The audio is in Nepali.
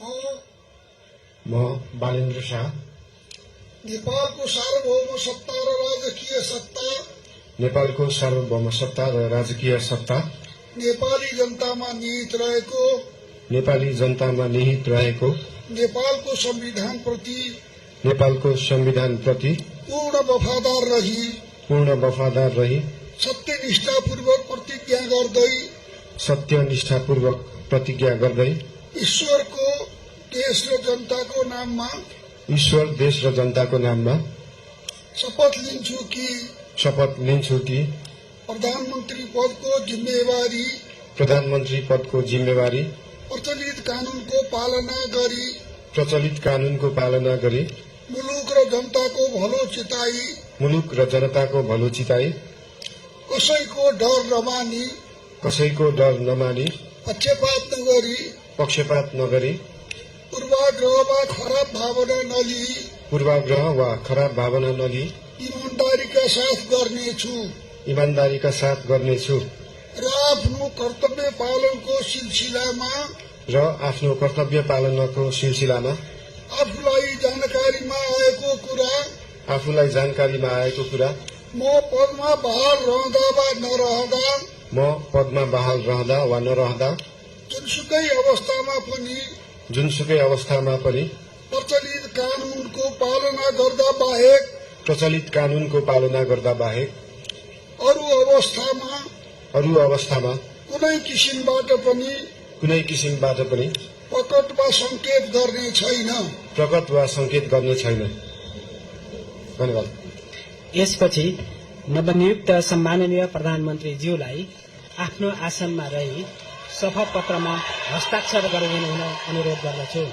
म बालेन्द्र शाह नेपालको सार्वभौम सत्ता र राजकीय सत्ता नेपालको सार्वभौम सत्ता र राजकीय सत्ता नेपाली जनतामा निहित रहेको नेपालको संविधान प्रति पूर्ण वफादार रही सत्यनिष्ठापूर्वक प्रतिज्ञा गर्दै ईश्वर देश र जनताको नाममा शपथ लिन्छु कि प्रधानमन्त्री पदको जिम्मेवारी प्रचलित कानूनको पालना गरी मुलुक र जनताको भलो चिताई कसैको डर नमानी पक्षपात नगरी पूर्वाग्रह वा खराब भावना नलिई ईमानदारीका साथ गर्नेछु र आफ्नो कर्तव्य पालनको सिलसिलामा आफूलाई जानकारीमा आएको कुरा म पदमा बहाल रहँदा वा नरहँदा जुनसुकै अवस्थामा पनि प्रचलित कानूनको पालना गर्दा बाहेक अरू अवस्थामा कुनै किसिमबाट पनि प्रकट वा संकेत गर्ने छैन। धन्यवाद। यसपछि नवनियुक्त सम्माननीय प्रधानमन्त्रीज्यूलाई आफ्नो आसनमा रही शपथ पत्रमा हस्ताक्षर गरिदिनु हुन अनुरोध गर्दछु।